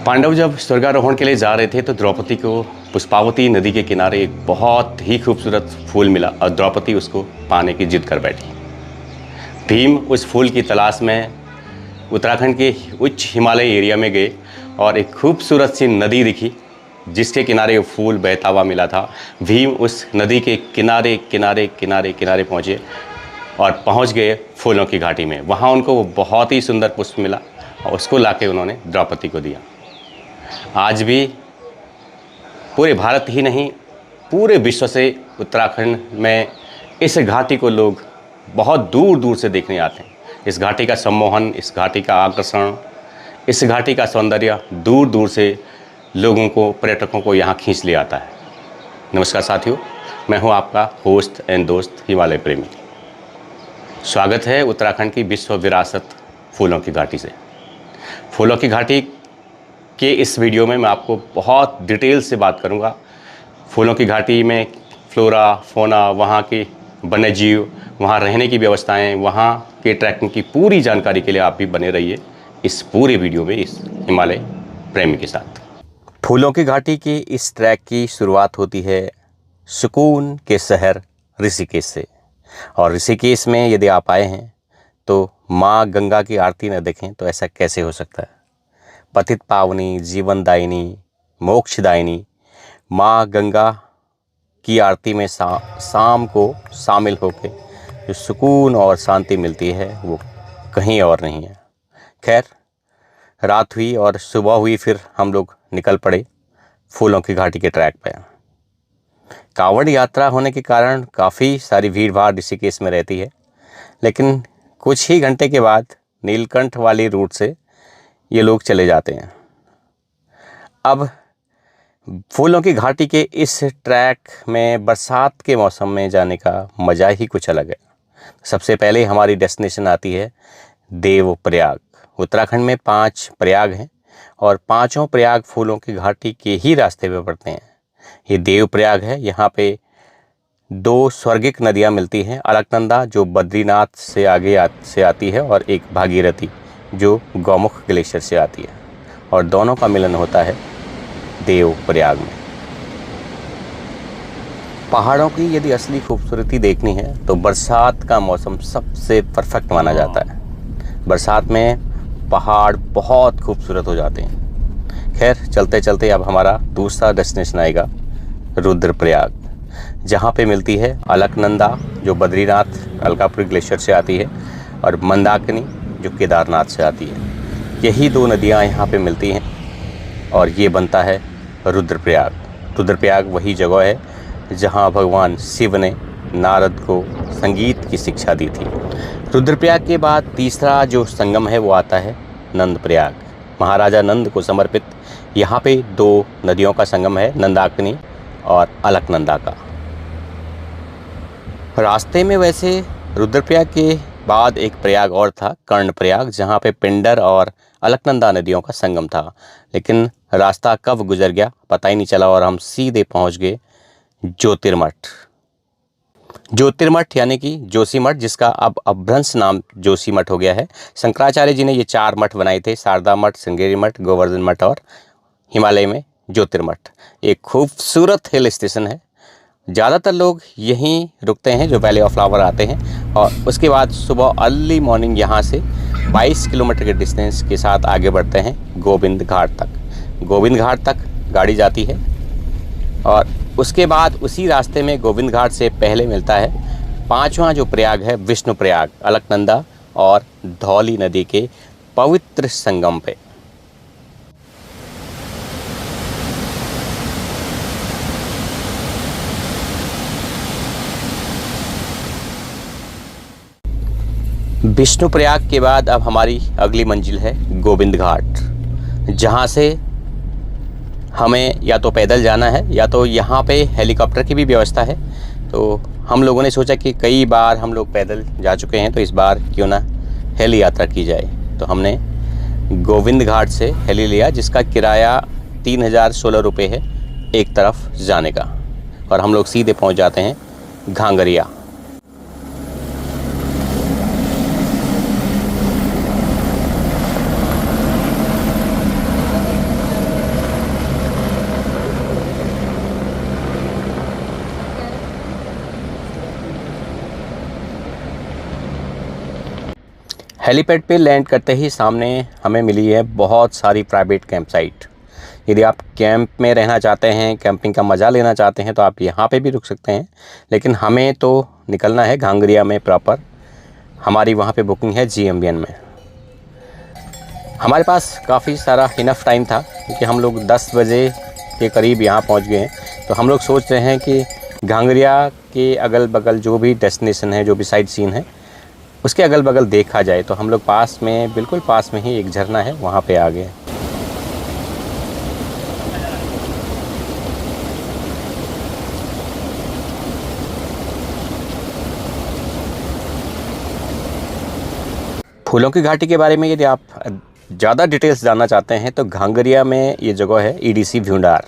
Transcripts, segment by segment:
पांडव जब स्वर्गारोहण के लिए जा रहे थे तो द्रौपदी को पुष्पावती नदी के किनारे एक बहुत ही खूबसूरत फूल मिला और द्रौपदी उसको पाने की जिद कर बैठी। भीम उस फूल की तलाश में उत्तराखंड के उच्च हिमालय एरिया में गए और एक खूबसूरत सी नदी दिखी जिसके किनारे वो फूल बहता हुआ मिला था। भीम उस नदी के किनारे किनारे किनारे किनारे पहुँचे और पहुँच गए फूलों की घाटी में। वहाँ उनको वो बहुत ही सुंदर पुष्प मिला और उसको लाके उन्होंने द्रौपदी को दिया। आज भी पूरे भारत ही नहीं, पूरे विश्व से उत्तराखंड में इस घाटी को लोग बहुत दूर दूर से देखने आते हैं। इस घाटी का सम्मोहन, इस घाटी का आकर्षण, इस घाटी का सौंदर्य दूर दूर से लोगों को, पर्यटकों को यहाँ खींच ले आता है। नमस्कार साथियों, मैं हूँ आपका होस्ट एंड दोस्त हिमालय प्रेमी। स्वागत है उत्तराखंड की विश्व विरासत फूलों की घाटी से। फूलों की घाटी के इस वीडियो में मैं आपको बहुत डिटेल से बात करूंगा। फूलों की घाटी में फ्लोरा, फोना, वहाँ के वन्यजीव, वहाँ रहने की व्यवस्थाएं, वहाँ के ट्रैकिंग की पूरी जानकारी के लिए आप भी बने रहिए इस पूरे वीडियो में इस हिमालय प्रेमी के साथ। फूलों की घाटी की इस ट्रैक की शुरुआत होती है सुकून के शहर ऋषिकेश से। और ऋषिकेश में यदि आप आए हैं तो माँ गंगा की आरती न देखें तो ऐसा कैसे हो सकता है। पतित पावनी, जीवनदायिनी, मोक्षदायिनी माँ गंगा की आरती में शाम को शामिल होकर जो सुकून और शांति मिलती है वो कहीं और नहीं है। खैर, रात हुई और सुबह हुई, फिर हम लोग निकल पड़े फूलों की घाटी के ट्रैक पर। कांवड़ यात्रा होने के कारण काफ़ी सारी भीड़ भाड़ ऋषिकेश में रहती है, लेकिन कुछ ही घंटे के बाद नीलकंठ वाली रूट से ये लोग चले जाते हैं। अब फूलों की घाटी के इस ट्रैक में बरसात के मौसम में जाने का मज़ा ही कुछ अलग है। सबसे पहले हमारी डेस्टिनेशन आती है देवप्रयाग। उत्तराखंड में 5 प्रयाग हैं और पांचों प्रयाग फूलों की घाटी के ही रास्ते पे पड़ते हैं। ये देवप्रयाग है। यहाँ पे 2 स्वर्गिक नदियाँ मिलती हैं, अलकनंदा जो बद्रीनाथ से आगे से आती है और एक भागीरथी जो गौमुख ग्लेशियर से आती है, और दोनों का मिलन होता है देवप्रयाग में। पहाड़ों की यदि असली खूबसूरती देखनी है तो बरसात का मौसम सबसे परफेक्ट माना जाता है। बरसात में पहाड़ बहुत खूबसूरत हो जाते हैं। खैर, चलते चलते अब हमारा दूसरा डेस्टिनेशन आएगा रुद्रप्रयाग, जहाँ पे मिलती है अलकनंदा जो बद्रीनाथ अलकापुरी ग्लेशियर से आती है और मंदाकिनी जो केदारनाथ से आती है। यही 2 नदियाँ यहाँ पे मिलती हैं और ये बनता है रुद्रप्रयाग। रुद्रप्रयाग वही जगह है जहाँ भगवान शिव ने नारद को संगीत की शिक्षा दी थी। रुद्रप्रयाग के बाद तीसरा जो संगम है वो आता है नंदप्रयाग। महाराजा नंद को समर्पित यहाँ पे 2 नदियों का संगम है, नंदाकिनी और अलकनंदा का। रास्ते में वैसे रुद्रप्रयाग के बाद एक प्रयाग और था, कर्णप्रयाग, जहाँ पे पिंडर और अलकनंदा नदियों का संगम था, लेकिन रास्ता कब गुजर गया पता ही नहीं चला और हम सीधे पहुँच गए ज्योतिर्मठ। ज्योतिर्मठ यानी कि जोशीमठ, जिसका अब अपभ्रंश नाम जोशीमठ हो गया है। शंकराचार्य जी ने ये 4 मठ बनाए थे, शारदा मठ, श्रृंगेरी मठ, गोवर्धन मठ और हिमालय में ज्योतिर्मठ। एक खूबसूरत हिल स्टेशन है। ज़्यादातर लोग यहीं रुकते हैं जो वैली ऑफ फ्लावर आते हैं, और उसके बाद सुबह अर्ली मॉर्निंग यहाँ से 22 किलोमीटर के डिस्टेंस के साथ आगे बढ़ते हैं गोविंद घाट तक। गोविंद घाट तक गाड़ी जाती है और उसके बाद उसी रास्ते में गोविंद घाट से पहले मिलता है 5वां जो प्रयाग है विष्णुप्रयाग, अलकनंदा और धौली नदी के पवित्र संगम पे। विष्णुप्रयाग के बाद अब हमारी अगली मंजिल है गोविंद घाट, जहाँ से हमें या तो पैदल जाना है या तो यहाँ पे हेलीकॉप्टर की भी व्यवस्था है। तो हम लोगों ने सोचा कि कई बार हम लोग पैदल जा चुके हैं तो इस बार क्यों ना हेली यात्रा की जाए। तो हमने गोविंद घाट से हेली लिया, जिसका किराया 3016 रुपये है एक तरफ जाने का, और हम लोग सीधे पहुँच जाते हैं घांगरिया। हेलीपैड पे लैंड करते ही सामने हमें मिली है बहुत सारी प्राइवेट कैंप साइट। यदि आप कैंप में रहना चाहते हैं, कैंपिंग का मज़ा लेना चाहते हैं तो आप यहाँ पे भी रुक सकते हैं, लेकिन हमें तो निकलना है घांगरिया में प्रॉपर। हमारी वहाँ पे बुकिंग है GMBN में। हमारे पास काफ़ी सारा इनफ टाइम था क्योंकि हम लोग 10 बजे के करीब यहाँ पहुँच गए हैं। तो हम लोग सोच रहे हैं कि घांगरिया के अगल बगल जो भी डेस्टिनेशन है, जो भी साइट सीन है, उसके अगल बगल देखा जाए। तो हम लोग पास में, बिल्कुल पास में ही एक झरना है, वहाँ पे आ गए। फूलों की घाटी के बारे में यदि आप ज़्यादा डिटेल्स जानना चाहते हैं तो घांगरिया में ये जगह है EDC भ्यूंडार।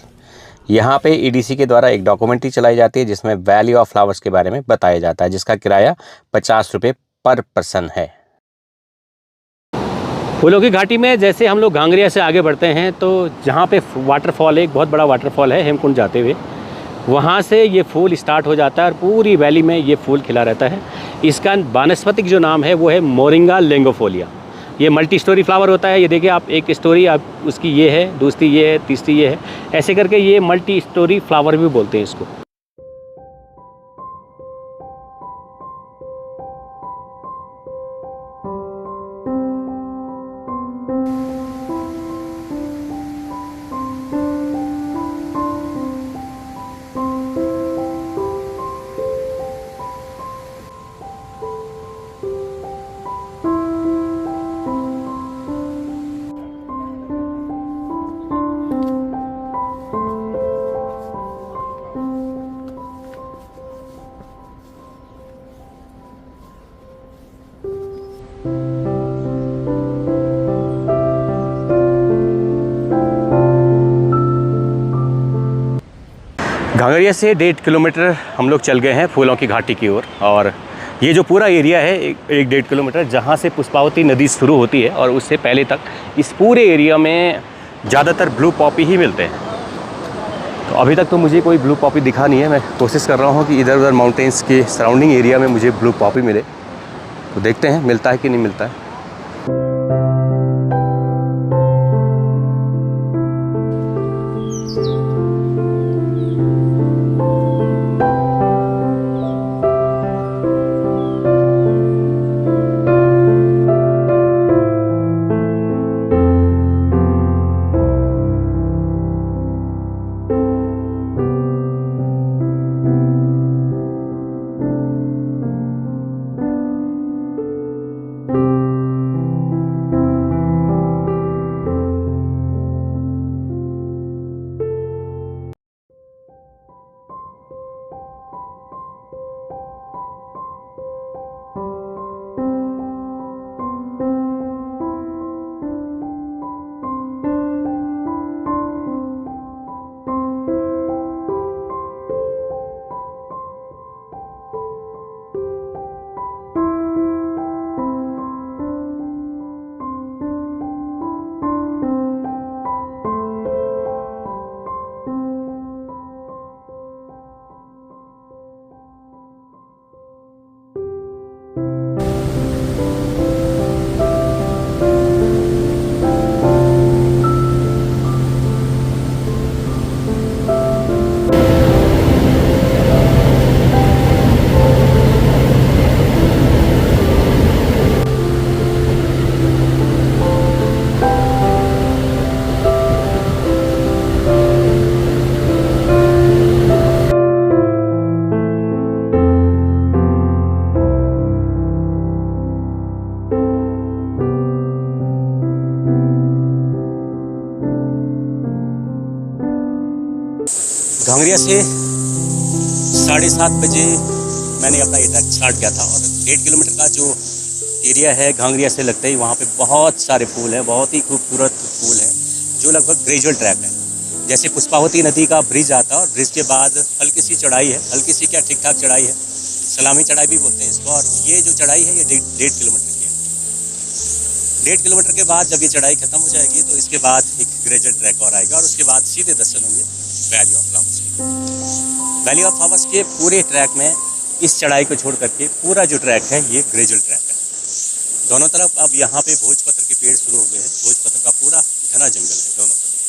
यहाँ पे EDC के द्वारा एक डॉक्यूमेंट्री चलाई जाती है जिसमें वैली ऑफ फ्लावर्स के बारे में बताया जाता है, जिसका किराया 50 रुपये पर पर्सन है। फूलों की घाटी में जैसे हम लोग घांगरिया से आगे बढ़ते हैं तो जहाँ पे वाटरफॉल है, एक बहुत बड़ा वाटरफॉल है हेमकुंड जाते हुए, वहाँ से ये फूल स्टार्ट हो जाता है और पूरी वैली में ये फूल खिला रहता है। इसका वानस्पतिक जो नाम है वो है मोरिंगा लैंगोफोलिया। ये मल्टी स्टोरी फ्लावर होता है। ये देखिए आप, एक स्टोरी आप उसकी ये है, दूसरी ये है, तीसरी ये है, ऐसे करके ये मल्टी स्टोरी फ्लावर भी बोलते हैं इसको। घांगरिया से 1.5 किलोमीटर हम लोग चल गए हैं फूलों की घाटी की ओर। और ये जो पूरा एरिया है 1-1.5 किलोमीटर, जहाँ से पुष्पावती नदी शुरू होती है और उससे पहले तक इस पूरे एरिया में ज़्यादातर ब्लू पॉपी ही मिलते हैं। तो अभी तक तो मुझे कोई ब्लू पॉपी दिखा नहीं है। मैं कोशिश कर रहा हूँ कि इधर उधर माउंटेन्स के सराउंडिंग एरिया में मुझे ब्लू पॉपी मिले। तो देखते हैं मिलता है कि नहीं मिलता है। घांगरिया से 7:30 बजे मैंने अपना ये ट्रैक स्टार्ट किया था और 1.5 किलोमीटर का जो एरिया है घांगरिया से लगता ही वहाँ पे बहुत सारे फूल हैं, बहुत ही खूबसूरत फूल हैं जो लगभग ग्रेजुअल ट्रैक है। जैसे पुष्पावती नदी का ब्रिज आता है और ब्रिज के बाद हल्की सी चढ़ाई है, हल्की सी क्या ठीक ठाक चढ़ाई है, सलामी चढ़ाई भी बोलते हैं इसको। और ये जो चढ़ाई है ये 1.5 किलोमीटर की है। 1.5 किलोमीटर के बाद जब ये चढ़ाई खत्म हो जाएगी तो इसके बाद एक ग्रेजुअल ट्रैक और आएगा और उसके बाद सीधे दर्शन होंगे वैली ऑफ फ्लावर्स के। वैली ऑफ फ्लावर्स के पूरे ट्रैक में इस चढ़ाई को छोड़ करके पूरा जो ट्रैक है ये ग्रेजुअल ट्रैक है। दोनों तरफ अब यहाँ पे भोजपत्र के पेड़ शुरू हो गए हैं। भोजपत्र का पूरा घना जंगल है दोनों तरफ।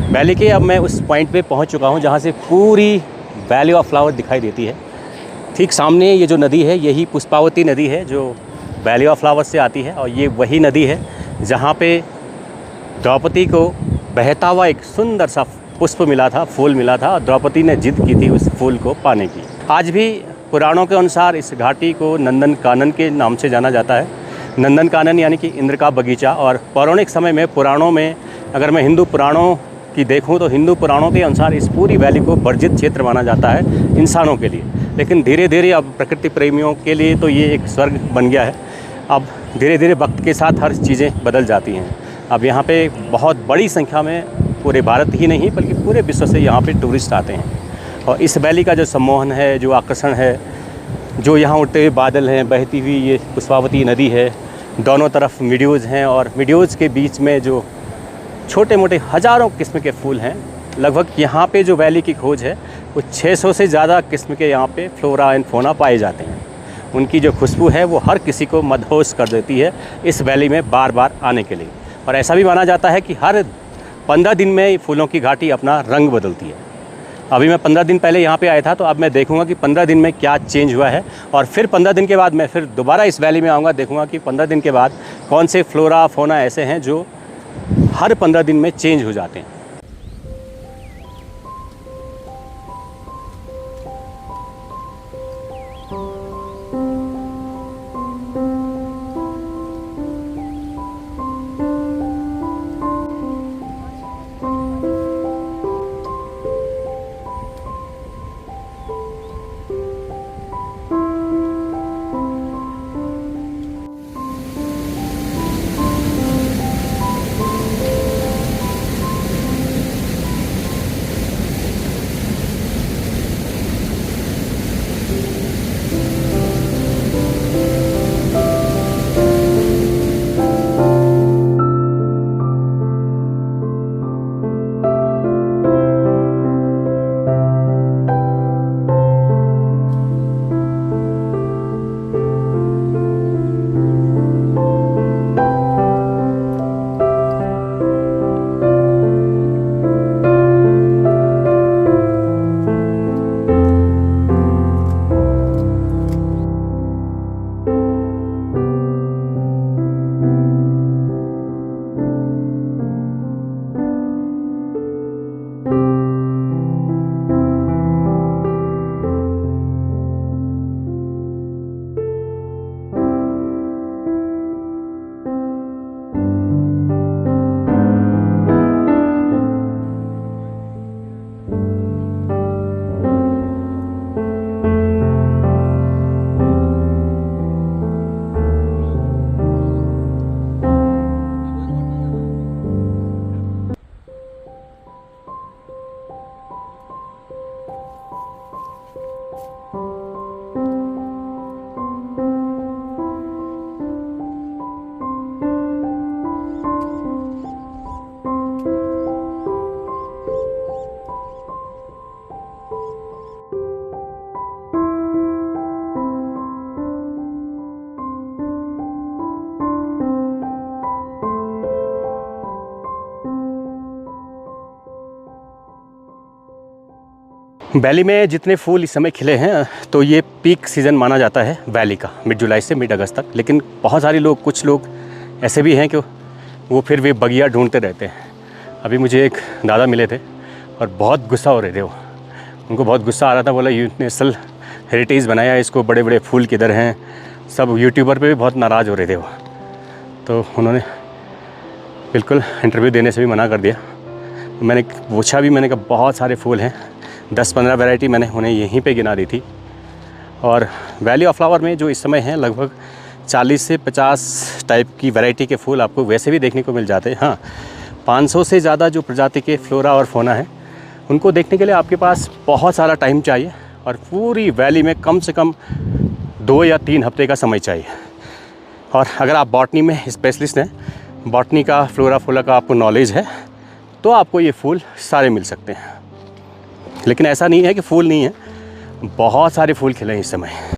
वैली के अब मैं उस पॉइंट पे पहुंच चुका हूं जहां से पूरी वैली ऑफ फ्लावर दिखाई देती है। ठीक सामने ये जो नदी है यही पुष्पावती नदी है जो वैली ऑफ फ्लावर से आती है, और ये वही नदी है जहां पे द्रौपदी को बहता हुआ एक सुंदर सा पुष्प मिला था, फूल मिला था, और द्रौपदी ने जिद की थी उस फूल को पाने की। आज भी पुराणों के अनुसार इस घाटी को नंदन कानन के नाम से जाना जाता है। नंदन कानन यानी कि इंद्र का बगीचा। और पौराणिक समय में पुराणों में अगर मैं हिंदू पुराणों की देखूं तो हिंदू पुराणों के अनुसार इस पूरी वैली को वर्जित क्षेत्र माना जाता है इंसानों के लिए। लेकिन धीरे धीरे अब प्रकृति प्रेमियों के लिए तो ये एक स्वर्ग बन गया है। अब धीरे धीरे वक्त के साथ हर चीज़ें बदल जाती हैं। अब यहाँ पे बहुत बड़ी संख्या में पूरे भारत ही नहीं बल्कि पूरे विश्व से यहाँ पे टूरिस्ट आते हैं। और इस वैली का जो सम्मोहन है, जो आकर्षण है, जो यहाँ उड़ते हुए बादल हैं, बहती हुई ये पुष्पावती नदी है, दोनों तरफ मीडोज़ हैं, और मीडोज़ के बीच में जो छोटे मोटे हज़ारों किस्म के फूल हैं। लगभग यहाँ पे जो वैली की खोज है वो 600 से ज़्यादा किस्म के यहाँ पे फ्लोरा एंड फोना पाए जाते हैं। उनकी जो खुशबू है वो हर किसी को मदहोश कर देती है इस वैली में बार बार आने के लिए। और ऐसा भी माना जाता है कि हर 15 दिन में फूलों की घाटी अपना रंग बदलती है। अभी मैं 15 दिन पहले यहाँ पे आया था, तो अब मैं देखूँगा कि 15 दिन में क्या चेंज हुआ है, और फिर 15 दिन के बाद मैं फिर दोबारा इस वैली में आऊँगा, देखूँगा कि 15 दिन के बाद कौन से फ्लोरा फोना ऐसे हैं जो हर 15 दिन में चेंज हो जाते हैं। वैली में जितने फूल इस समय खिले हैं तो ये पीक सीज़न माना जाता है वैली का, मिड जुलाई से मिड अगस्त तक। लेकिन बहुत सारे लोग, कुछ लोग ऐसे भी हैं कि वो फिर वे बगिया ढूंढते रहते हैं। अभी मुझे एक दादा मिले थे और बहुत गुस्सा हो रहे थे। वो उनको बहुत गुस्सा आ रहा था, बोला यूनेस्कल हेरिटेज बनाया इसको, बड़े बड़े फूल किधर हैं। सब यूट्यूबर पे भी बहुत नाराज़ हो रहे थे वो, तो उन्होंने बिल्कुल इंटरव्यू देने से भी मना कर दिया। मैंने पूछा भी, मैंने कहा बहुत सारे फूल हैं, 10-15 वैरायटी मैंने उन्हें यहीं पे गिना दी थी। और वैली ऑफ फ्लावर में जो इस समय हैं लगभग 40 से 50 टाइप की वैरायटी के फूल आपको वैसे भी देखने को मिल जाते हैं। हाँ, 500 से ज़्यादा जो प्रजाति के फ्लोरा और फोना है उनको देखने के लिए आपके पास बहुत सारा टाइम चाहिए और पूरी वैली में कम से कम 2 या 3 हफ्ते का समय चाहिए। और अगर आप बॉटनी में स्पेशलिस्ट हैं, बॉटनी का, फ्लोरा फोला का आपको नॉलेज है, तो आपको ये फूल सारे मिल सकते हैं। लेकिन ऐसा नहीं है कि फूल नहीं है, बहुत सारे फूल खिले हैं इस समय।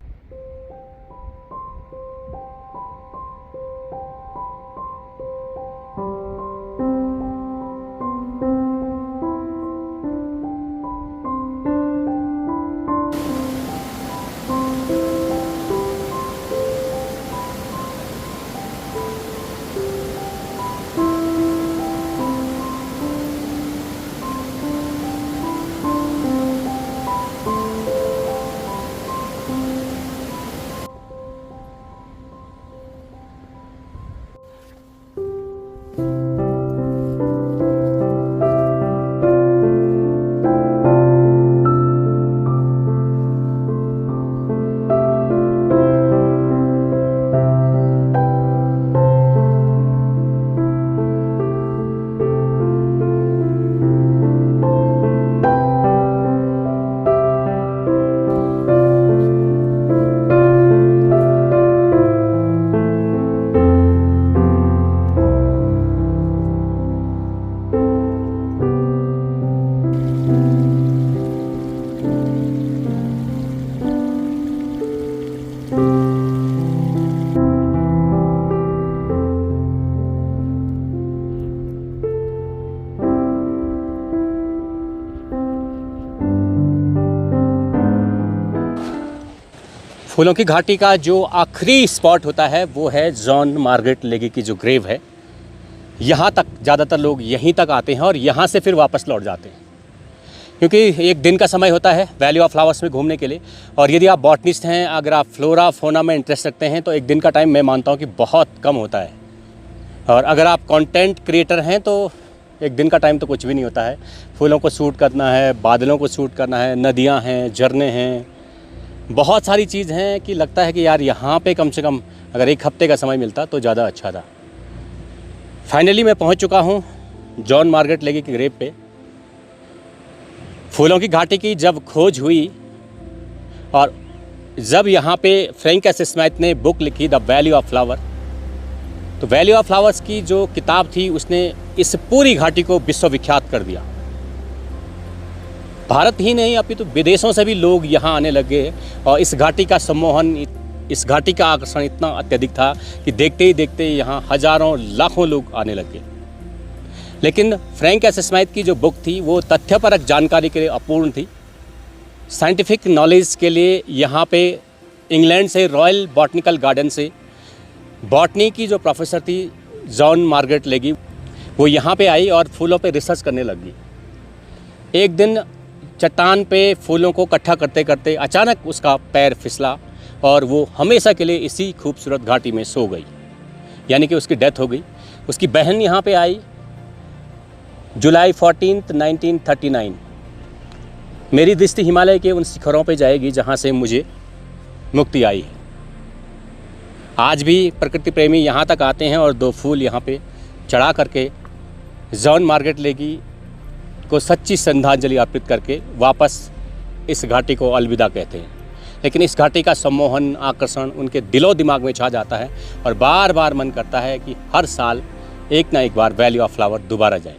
फूलों की घाटी का जो आखिरी स्पॉट होता है वो है जॉन मार्गरेट लेगी की जो ग्रेव है। यहाँ तक ज़्यादातर लोग यहीं तक आते हैं और यहाँ से फिर वापस लौट जाते हैं, क्योंकि एक दिन का समय होता है वैली ऑफ फ्लावर्स में घूमने के लिए। और यदि आप बॉटनिस्ट हैं, अगर आप फ्लोरा फोना में इंटरेस्ट रखते हैं, तो एक दिन का टाइम मैं मानता हूँ कि बहुत कम होता है। और अगर आप कंटेंट क्रिएटर हैं तो एक दिन का टाइम तो कुछ भी नहीं होता है। फूलों को शूट करना है, बादलों को शूट करना है, नदियाँ हैं, झरने हैं, बहुत सारी चीज़ हैं कि लगता है कि यार यहाँ पे कम से कम अगर एक हफ्ते का समय मिलता तो ज़्यादा अच्छा था। फाइनली मैं पहुँच चुका हूँ जॉन मार्गरेट लेगी की ग्रेव पे। फूलों की घाटी की जब खोज हुई और जब यहाँ पे फ्रैंक एस स्मिथ ने बुक लिखी द वैली ऑफ फ्लावर, तो वैली ऑफ फ्लावर्स की जो किताब थी उसने इस पूरी घाटी को विश्वविख्यात कर दिया। भारत ही नहीं अपितु तो विदेशों से भी लोग यहाँ आने लगे और इस घाटी का सम्मोहन, इस घाटी का आकर्षण इतना अत्यधिक था कि देखते ही देखते यहाँ हज़ारों लाखों लोग आने लगे। लेकिन फ्रैंक एस स्मिथ की जो बुक थी वो तथ्यपरक जानकारी के लिए अपूर्ण थी। साइंटिफिक नॉलेज के लिए यहाँ पे इंग्लैंड से, रॉयल बॉटनिकल गार्डन से बॉटनी की जो प्रोफेसर थी जॉन मार्गरेट लेगी, वो यहाँ पे आई और फूलों पे रिसर्च करने लगी। एक दिन चट्टान पे फूलों को इकट्ठा करते करते अचानक उसका पैर फिसला और वो हमेशा के लिए इसी खूबसूरत घाटी में सो गई, यानी कि उसकी डेथ हो गई। उसकी बहन यहाँ पे आई जुलाई 14, 1939। मेरी दृष्टि हिमालय के उन शिखरों पे जाएगी जहाँ से मुझे मुक्ति आई है। आज भी प्रकृति प्रेमी यहाँ तक आते हैं और 2 फूल यहाँ पे चढ़ा करके जॉन मार्गरेट लेगी को सच्ची श्रद्धांजलि अर्पित करके वापस इस घाटी को अलविदा कहते हैं। लेकिन इस घाटी का सम्मोहन, आकर्षण उनके दिलो दिमाग में छा जाता है और बार बार मन करता है कि हर साल एक ना एक बार वैली ऑफ फ्लावर दोबारा जाए।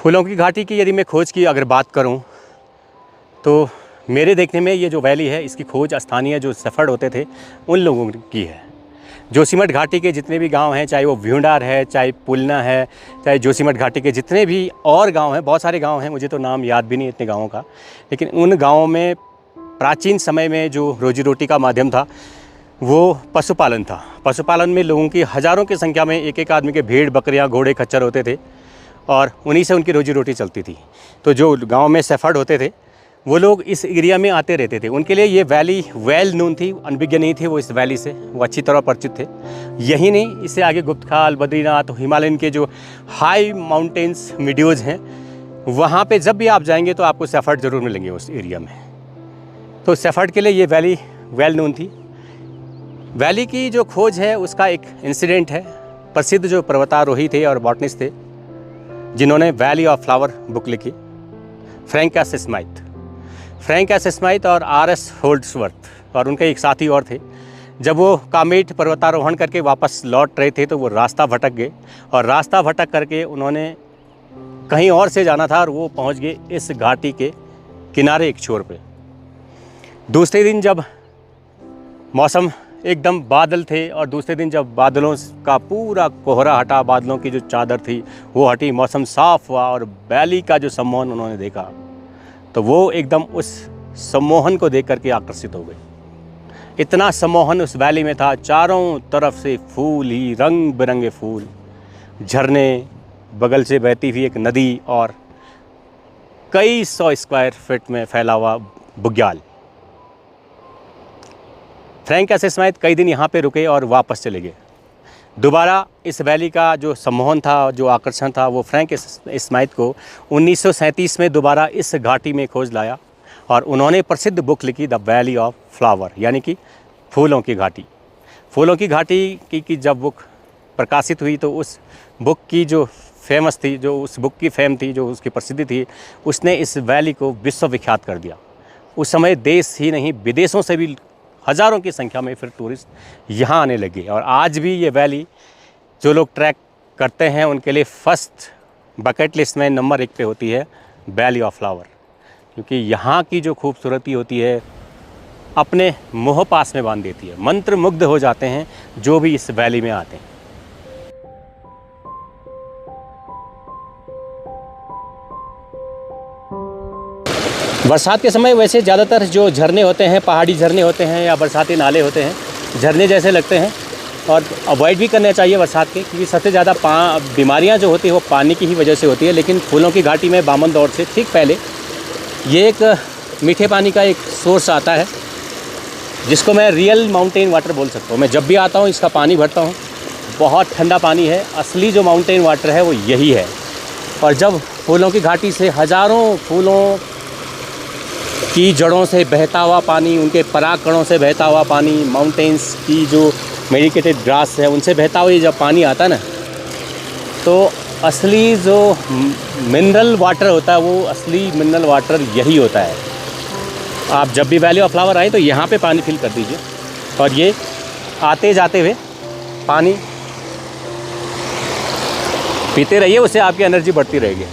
फूलों की घाटी की यदि मैं खोज की अगर बात करूं तो मेरे देखने में ये जो वैली है इसकी खोज स्थानीय जो शेफर्ड होते थे उन लोगों की है। जोशीमठ घाटी के जितने भी गांव हैं, चाहे वो भ्यूंडार है, चाहे पुलना है, चाहे जोशीमठ घाटी के जितने भी और गांव हैं, बहुत सारे गांव हैं, मुझे तो नाम याद भी नहीं इतने गाँवों का, लेकिन उन गाँवों में प्राचीन समय में जो रोजी रोटी का माध्यम था वो पशुपालन था। पशुपालन में लोगों की हज़ारों की संख्या में एक एक आदमी के भेड़, बकरियां, घोड़े, खच्चर होते थे और उन्हीं से उनकी रोजी रोटी चलती थी। तो जो गांव में शेफर्ड होते थे वो लोग इस एरिया में आते रहते थे। उनके लिए ये वैली वेल नोन थी, अनभिज्ञ नहीं थे वो इस वैली से, वो अच्छी तरह परिचित थे। यही नहीं, इससे आगे गुप्तखाल, बद्रीनाथ, हिमालयन के जो हाई माउंटेन्स मीडियोज़ हैं वहाँ पे जब भी आप जाएंगे तो आपको शेफर्ड ज़रूर मिलेंगे उस एरिया में। तो शेफर्ड के लिए ये वैली वेल नोन थी। वैली की जो खोज है उसका एक इंसिडेंट है। प्रसिद्ध जो पर्वतारोही थे और बॉटनिस्ट थे जिन्होंने वैली ऑफ फ्लावर बुक लिखी, फ्रैंक एस स्माइथ और आर.एस. होल्ड्सवर्थ, और उनके एक साथी और थे। जब वो कामेट पर्वतारोहण करके वापस लौट रहे थे तो वो रास्ता भटक गए और रास्ता भटक करके उन्होंने कहीं और से जाना था और वो पहुंच गए इस घाटी के किनारे एक छोर पे। दूसरे दिन जब मौसम एकदम बादल थे और दूसरे दिन जब बादलों का पूरा कोहरा हटा, बादलों की जो चादर थी वो हटी, मौसम साफ़ हुआ और वैली का जो सम्मोहन उन्होंने देखा तो वो एकदम उस सम्मोहन को देख करके आकर्षित हो गए। इतना सम्मोहन उस वैली में था, चारों तरफ से फूल ही, रंग बिरंगे फूल, झरने, बगल से बहती हुई एक नदी और कई 100 स्क्वायर फीट में फैला हुआ बुग्याल। फ्रैंक एस स्माइथ कई दिन यहाँ पे रुके और वापस चले गए। दोबारा इस वैली का जो सम्मोहन था, जो आकर्षण था, वो फ्रैंक एस स्माइथ को 1937 में दोबारा इस घाटी में खोज लाया और उन्होंने प्रसिद्ध बुक लिखी द वैली ऑफ फ्लावर, यानी कि फूलों की घाटी। फूलों की घाटी की जब बुक प्रकाशित हुई तो उस बुक की जो फेमस थी, जो उस बुक की फेम थी, जो उसकी प्रसिद्धि थी, उसने इस वैली को विश्वविख्यात कर दिया। उस समय देश ही नहीं विदेशों से भी हज़ारों की संख्या में फिर टूरिस्ट यहाँ आने लगे और आज भी ये वैली जो लोग ट्रैक करते हैं उनके लिए फर्स्ट बकेट लिस्ट में नंबर 1 पे होती है वैली ऑफ फ्लावर, क्योंकि यहाँ की जो खूबसूरती होती है अपने मोह पास में बांध देती है। मंत्र मुग्ध हो जाते हैं जो भी इस वैली में आते हैं। बरसात के समय वैसे ज़्यादातर जो झरने होते हैं, पहाड़ी झरने होते हैं या बरसाती नाले होते हैं, झरने जैसे लगते हैं और अवॉइड भी करना चाहिए बरसात के, क्योंकि सबसे ज़्यादा बीमारियां जो होती है वो पानी की ही वजह से होती है। लेकिन फूलों की घाटी में बामन दौर से ठीक पहले ये एक मीठे पानी का एक सोर्स आता है जिसको मैं रियल माउंटेन वाटर बोल सकता हूँ। मैं जब भी आता हूँ इसका पानी भरता हूँ, बहुत ठंडा पानी है। असली जो माउंटेन वाटर है वो यही है। और जब फूलों की घाटी से हज़ारों फूलों की जड़ों से बहता हुआ पानी, उनके परागकणों से बहता हुआ पानी, माउंटेन्स की जो मेडिकेटेड ग्रास है उनसे बहता हुआ जब पानी आता है ना, तो असली जो मिनरल वाटर होता है वो असली मिनरल वाटर यही होता है। आप जब भी वैली ऑफ फ्लावर आए तो यहाँ पे पानी फिल कर दीजिए और ये आते जाते हुए पानी पीते रहिए, उससे आपकी एनर्जी बढ़ती रहेगी।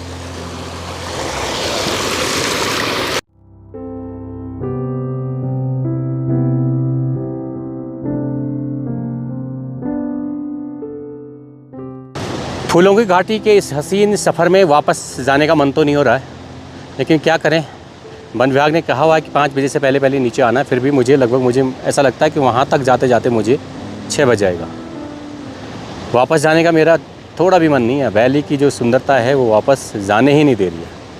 फूलों की घाटी के इस हसीन सफ़र में वापस जाने का मन तो नहीं हो रहा है, लेकिन क्या करें, वन विभाग ने कहा हुआ है कि 5 बजे से पहले नीचे आना है। फिर भी मुझे ऐसा लगता है कि वहाँ तक जाते जाते मुझे 6 बज जाएगा। वापस जाने का मेरा थोड़ा भी मन नहीं है। वैली की जो सुंदरता है वो वापस जाने ही नहीं दे रही है।